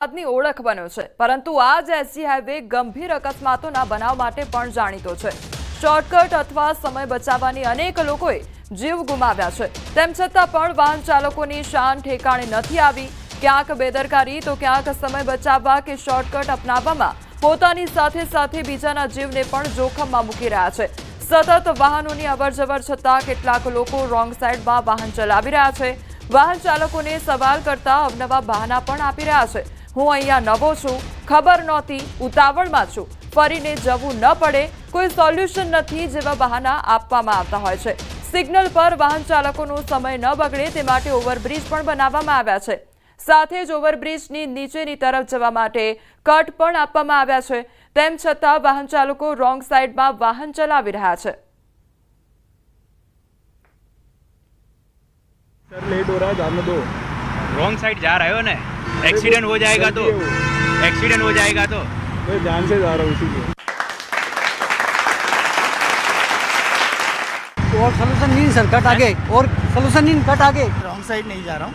ની ઓળખ બન્યો છે, પરંતુ આ જ એસજી હાઈવે ગંભીર અકસ્માતોના બનાવ માટે પણ જાણીતો છે। શોર્ટકટ અથવા સમય બચાવવાની અનેક લોકોએ જીવ ગુમાવ્યા છે, તેમ છતાં પણ વાહન ચાલકોની શાન ઠેકાણે નથી આવી। ક્યાંક બેદરકારી તો ક્યાંક સમય બચાવવા કે શોર્ટકટ અપનાવવામાં પોતાની સાથે સાથે બીજાના જીવને પણ જોખમમાં મૂકી રહ્યા છે। સતત વાહનોની અવરજવર છતાં કેટલાક લોકો રોંગ સાઈડમાં વાહન ચલાવી રહ્યા છે। વાહન ચાલકોને સવાલ કરતા અવનવા બહાના પણ આપી રહ્યા છે। હું અહીંયા નવો છું, ખબર નહોતી, ઉતાવળમાં છું, ફરીને જવું ન પડે, કોઈ સોલ્યુશન નથી જેવા બહાના આપવામાં આવતા હોય છે। સિગ્નલ પર વાહન ચાલકોનો સમય ન બગડે તે માટે ઓવરબ્રિજ પણ બનાવવામાં આવ્યા છે। સાથે જ ઓવરબ્રિજની નીચેની તરફ જવા માટે કટ પણ આપવામાં આવ્યા છે। તેમ છતાં વાહન ચાલકો રોંગ સાઈડમાં વાહન ચલાવી રહ્યા છે। सर लेट हो रहा है, जाने दो। रॉन्ग साइड जा रहे हो ना, एक्सीडेंट हो जाएगा तो मैं ध्यान से जा रहा हूँ इसीलिए। और सोल्यूशन नहीं सर, कट आगे, और सोल्यूशन नहीं, कट आगे। रॉन्ग साइड नहीं जा रहा हूँ।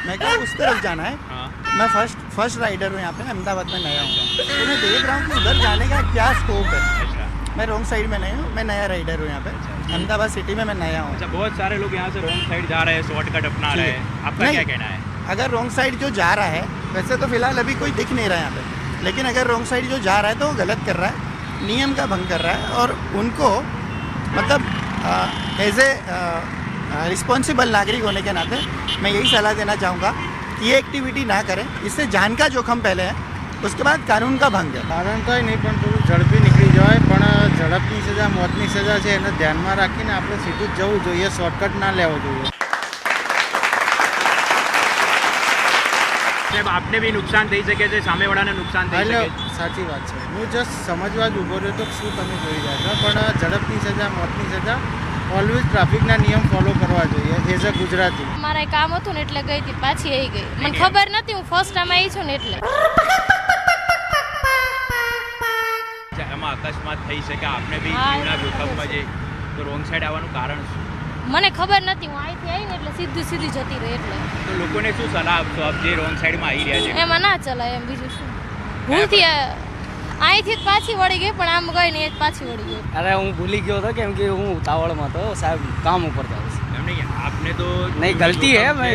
मैं क्या उस तरफ जाना है। हाँ। मैं फर्स्ट राइडर हूँ यहाँ पे, अहमदाबाद में नया हूँ, तो मैं देख रहा हूँ कि उधर जाने का क्या स्कोप है। अच्छा। मैं रॉन्ग साइड में नहीं हूँ, मैं नया राइडर हूँ यहाँ पे। अहमदाबाद सिटी में मैं नया हूँ। अच्छा, बहुत सारे लोग यहाँ से रॉन्ग साइड जा रहे हैं, शॉर्टकट अपना रहे हैं, आपका नहीं, क्या कहना है? अगर रॉन्ग साइड जो जा रहा है, वैसे तो फिलहाल अभी कोई दिख नहीं रहा है यहाँ पे, लेकिन अगर रॉन्ग साइड जो जा रहा है तो वो गलत कर रहा है, नियम का भंग कर रहा है, और उनको मतलब एज ए रिस्पॉन्सिबल नागरिक होने के नाते मैं यही सलाह देना चाहूँगा कि ये एक्टिविटी ना करें। इससे जान का जोखम पहले है, उसके बाद कानून का भंग है। कारण तो नहीं, पण थोडું ઝડપી નીકળી જવાય, પણ ઝડપની સજા મોતની સજા છે, એને ધ્યાનમાં રાખીને આપણે સીધું જ જવું જોઈએ, શોર્ટકટ ના લેવો જોઈએ। સાહેબ, આપને બી નુકસાન થઈ શકે છે, સામેવાળાને નુકસાન થઈ શકે છે। સાચી વાત છે, હું જસ્ટ સમજવા જ ઊભો રહ્યો તો શું તમે જોઈ રહ્યા છો, પણ ઝડપની સજા મોતની સજા ઓલવેઝ ટ્રાફિકના નિયમ ફોલો કરવા જોઈએ એઝ અ ગુજરાતી। મારે કામ હતું ને એટલે ગઈ હતી, પાછી આવી ગઈ, મને ખબર નથી, હું ફર્સ્ટ ટાઈમ આવી છું ને એટલે। એમાં અકસ્માત થઈ શકે, આપને બી જીવના જોખમમાં છે, તો રોંગ સાઈડ આવવાનું કારણ શું? મને ખબર નથી, હું અહીંથી આવી ને એટલે સીધી જતી રહી, એટલે તો લોકોને શું સલાહ આપશો આપ જે રોંગ સાઈડમાં આવી રહ્યા છે? એમાં ના ચલાય એમ, બીજું શું। ભૂલથી અહીંથી જ પાછી વળી ગઈ, પણ આમ ગઈ ને એ જ પાછી વળી ગઈ। अरे હું ભૂલી ગયો હતો કેમ કે હું ઉતાવળમાં હતો સાહેબ, કામ ઉપર था। એમ નહીં, આપને તો नहीं गलती है, मैं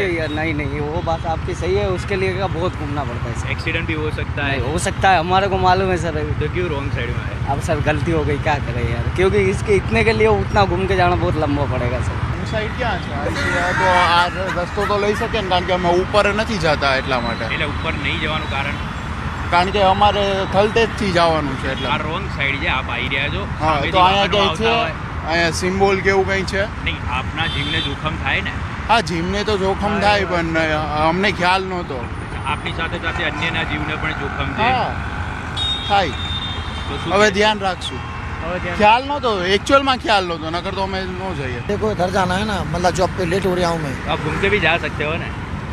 नहीं वो बात आपकी सही है, उसके लिए का बहुत घूमना पड़ता है सर। एक्सीडेंट भी हो सकता है, हो सकता है, हमारे को मालूम है सर। तो क्यों रॉन्ग साइड में है? अब सर गलती हो गई, क्या करें यार, क्योंकि इसके इतने के लिए उतना घूम के जाना बहुत लंबा पड़ेगा सर। સાઈડ ક્યાં છે? તો આ રસ્તો તો લઈ શકે ને, કારણ કે અમે ઉપર નથી જતા એટલા માટે। એટલે ઉપર નહીં જવાનું કારણ કે અમારે થલતેજથી જવાનું છે એટલે। આ રોંગ સાઈડ છે, આપ આવી રહ્યા છો, હા, તો અહીંયા કંઈ છે, અહીંયા સિમ્બોલ કે એવું કંઈ છે? નહીં, આપના જીવને જોખમ થાય ને। હા, જીવને તો જોખમ થાય, પણ અમને ખ્યાલ નહોતો। આપની સાથે સાથે અન્યના જીવને પણ જોખમ છે, હા થાય, તો શું હવે ધ્યાન રાખશું। ખ્યાલ નહોતો, एक्चुअल ખ્યાલ નહોતો, નકર તો અમે ન જઈએ। देखो इधर जाना है ना, मतलब जॉब पे लेट हो रहा हूँ मैं। आप घूम के भी जा सकते हो ना।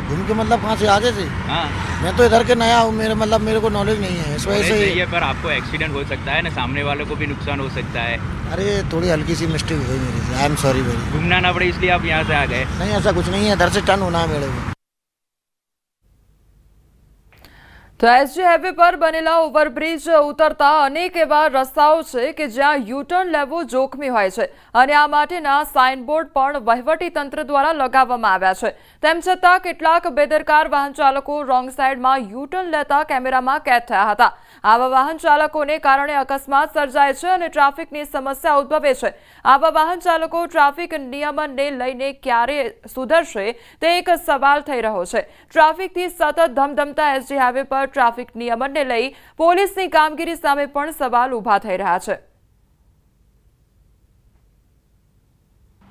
घूम के मतलब कहाँ से, आगे से? हाँ, मैं तो इधर के नया हूँ, मेरे को नॉलेज नहीं है, इस वजह से। ये पर आपको एक्सीडेंट हो सकता है ना, सामने वाले को भी नुकसान हो सकता है। अरे थोड़ी हल्की सी मिस्टेक हुई मेरी से, आई एम सॉरी वेरी। घूमना ना पड़े इसलिए आप यहाँ से आ गए। नहीं ऐसा कुछ नहीं है, इधर से टर्न होना है मेरे को। તો એસજી હાઈવે પર બનેલા ઓવરબ્રિજ ઉતરતા અનેક એવા રસ્તાઓ છે કે જ્યાં યુટર્ન લેવું જોખમી હોય છે, અને આ માટેના સાઇનબોર્ડ પણ વહીવટી તંત્ર દ્વારા લગાવવામાં આવ્યા છે। તેમ છતાં કેટલાક બેદરકાર વાહન ચાલકો રોંગ સાઈડમાં યુટર્ન લેતા કેમેરામાં કેદ થયા હતા। આવા વાહન ચાલકોને કારણે અકસ્માત સર્જાય છે અને ટ્રાફિકની સમસ્યા ઉદ્ભવે છે। આવા વાહન ચાલકો ટ્રાફિક નિયમનને લઈને ક્યારે સુધરશે તે એક સવાલ થઈ રહ્યો છે। ટ્રાફિકથી સતત ધમધમતા એસજી હાઈવે પર ટ્રાફિક નિયમનને લઈ પોલીસની કામગીરી સામે પણ સવાલ ઊભા થઈ રહ્યા છે।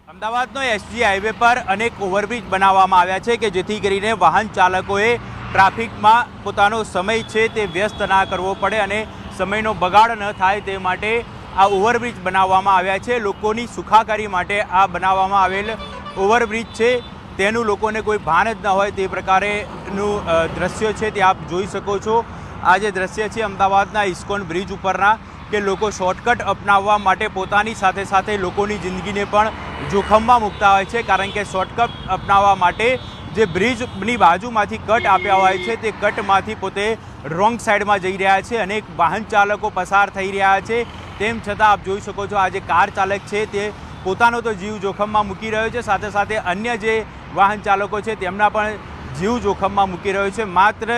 અમદાવાદનો એસજી હાઈવે પર અનેક ઓવરબ્રિજ બનાવવામાં આવ્યા છે કે જેથી કરીને વાહન ચાલકોએ ટ્રાફિકમાં પોતાનો સમય છે તે વ્યસ્ત ના કરવો પડે અને સમયનો બગાડ ન થાય તે માટે આ ઓવરબ્રિજ બનાવવામાં આવ્યા છે। લોકોની સુખાકારી માટે આ બનાવવામાં આવેલ ઓવરબ્રિજ છે તેનું લોકોને કોઈ ભાન જ ન હોય તે પ્રકારેનું દ્રશ્ય છે તે આપ જોઈ શકો છો। આ જે દ્રશ્ય છે અમદાવાદના ઇસ્કોન બ્રિજ ઉપરના, કે લોકો શોર્ટકટ અપનાવવા માટે પોતાની સાથે સાથે લોકોની જિંદગીને પણ જોખમમાં મૂકતા હોય છે, કારણ કે શોર્ટકટ અપનાવવા માટે જે બ્રિજની બાજુમાંથી કટ આપ્યા હોય છે તે કટમાંથી પોતે રોંગ સાઈડમાં જઈ રહ્યા છે. અનેક વાહન ચાલકો પસાર થઈ રહ્યા છે. તેમ છતાં આપ જોઈ શકો છો આ જે કાર ચાલક છે તે પોતાનો તો જીવ જોખમમાં મૂકી રહ્યો છે, સાથે સાથે અન્ય જે વાહન ચાલકો છે તેમના પણ જીવ જોખમમાં મૂકી રહ્યો છે. માત્ર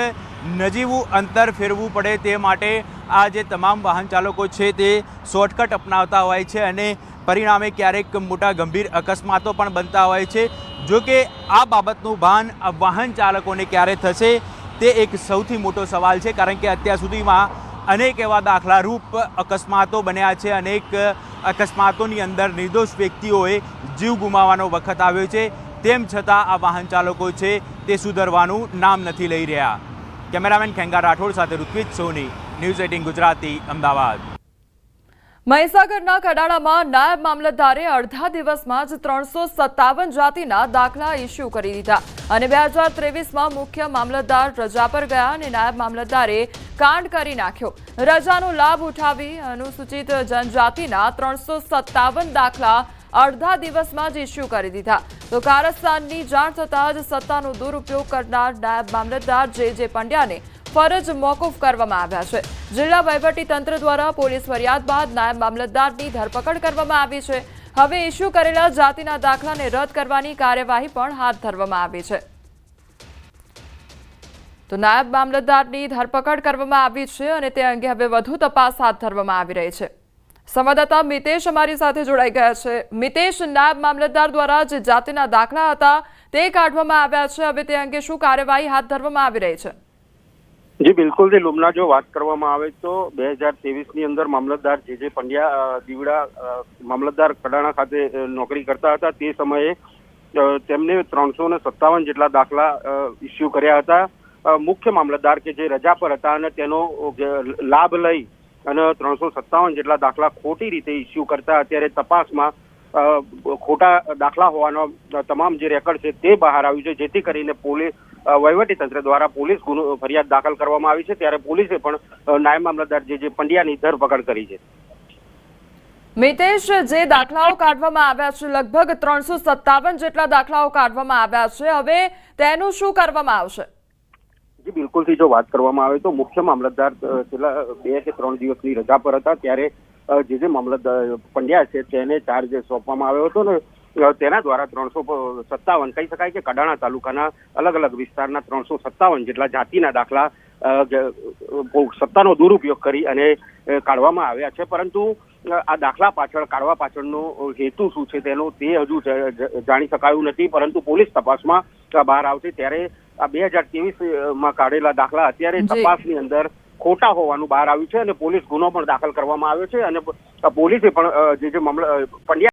નજીવું અંતર ફેરવું પડે તે માટે આ જે તમામ વાહન ચાલકો છે તે શોર્ટકટ અપનાવતા હોય છે અને પરિણામે ક્યારેક મોટા ગંભીર અકસ્માતો પણ બનતા હોય છે. જો કે આ બાબતનું ભાન વાહન ચાલકોને ક્યારે થશે તે એક સૌથી મોટો સવાલ છે, કારણ કે અત્યાર સુધીમાં અનેક એવા દાખલારૂપ અકસ્માતો બન્યા છે. અનેક અકસ્માતોની અંદર નિર્દોષ વ્યક્તિઓએ જીવ ગુમાવવાનો વખત આવ્યો છે. તેમ છતાં આ વાહન ચાલકો છે તે સુધરવાનું નામ નથી લઈ રહ્યા. કેમેરામેન ખેંગા રાઠોડ સાથે ઋત્વિજ સોની, ન્યૂઝ 18 ગુજરાતી, અમદાવાદ. મહીસાગરના કડાણામાં નાયબ મામલતદારે અડધા દિવસમાં જ 357 જાતિના દાખલા ઇસ્યુ કરી દીધા અને 2023માં મુખ્ય મામલતદાર રજા પર ગયા અને નાયબ મામલતદારે કાંડ કરી નાખ્યો. રજાનો લાભ ઉઠાવી અનુસૂચિત જનજાતિના 357 દાખલા અડધા દિવસમાં જ ઇસ્યુ કરી દીધા. તો કારસ્તાનની જાણ થતાં જ સત્તાનો દુરુપયોગ કરનાર નાયબ મામલતદાર જે પંડ્યાને ફરજ મોકૂફ કરવામાં આવ્યા છે. જિલ્લા વહીવટીતંત્ર દ્વારા પોલીસ ફરિયાદ બાદ નાયબ મામલતદારની ધરપકડ કરવામાં આવી છે. હવે ઇસ્યુ કરેલા જાતિના દાખલાને રદ કરવાની કાર્યવાહી પણ હાથ ધરવામાં આવી છે. તો નાયબ મામલતદારની ધરપકડ કરવામાં આવી છે અને તે અંગે હવે વધુ તપાસ હાથ ધરવામાં આવી રહી છે. સંવાદદાતા મિતેશ અમારી સાથે જોડાઈ ગયા છે. મિતેશ, નાયબ મામલતદાર દ્વારા જે જાતિના દાખલા હતા તે કાઢવામાં આવ્યા છે, હવે તે અંગે શું કાર્યવાહી હાથ ધરવામાં આવી રહી છે? જી બિલકુલ થી લુમના જો વાત કરવામાં આવે તો 2023ની અંદર મામલતદાર જે પંડ્યા દીવડા મામલતદાર કડાણા ખાતે નોકરી કરતા હતા. તે સમયે તેમને 357 જેટલા દાખલા ઇસ્યુ કર્યા હતા. મુખ્ય મામલતદાર કે જે રજા પર હતા અને તેનો લાભ લઈ અને 357 જેટલા દાખલા ખોટી રીતે ઇસ્યુ કરતા અત્યારે તપાસમાં ખોટા દાખલા હોવાનો તમામ જે રેકર્ડ છે તે બહાર આવ્યું છે, જેથી કરીને પોલીસ વહીવટીતંત્ર દ્વારા પોલીસ ગુનો ફરિયાદ દાખલ કરવામાં આવી છે. ત્યારે પોલીસે પણ નાયબ મામલતદાર જે પંડ્યાની ધરપકડ કરી છે. મિતેશ, જે દાખલાઓ કાઢવામાં આવ્યા છે લગભગ 357 જેટલા દાખલાઓ કાઢવામાં આવ્યા છે, હવે તેનું શું કરવામાં આવશે? જી બિલકુલથી જો વાત કરવામાં આવે તો મુખ્ય મામલતદાર છેલ્લા 2 કે 3 દિવસની રજા પર હતા. ત્યારે જે મામલતદાર પંડ્યા છે તેને ચાર્જ સોંપવામાં આવ્યો હતો ને તેના દ્વારા 357 કહી શકાય કે કડાણા તાલુકાના અલગ અલગ વિસ્તારના 357 જેટલા જાતિના દાખલા સત્તાનો દુરુપયોગ કરી અને કાઢવામાં આવ્યા છે. પરંતુ આ દાખલા પાછળ કાઢવા પાછળનો હેતુ શું છે તે હજુ જાણી શકાયું નથી, પરંતુ પોલીસ તપાસમાં બહાર આવશે. ત્યારે આ 2023માં કાઢેલા દાખલા અત્યારે તપાસની અંદર ખોટા હોવાનું બહાર આવ્યું છે અને પોલીસ ગુનો પણ દાખલ કરવામાં આવ્યો છે અને પોલીસે પણ જે પંડ્યા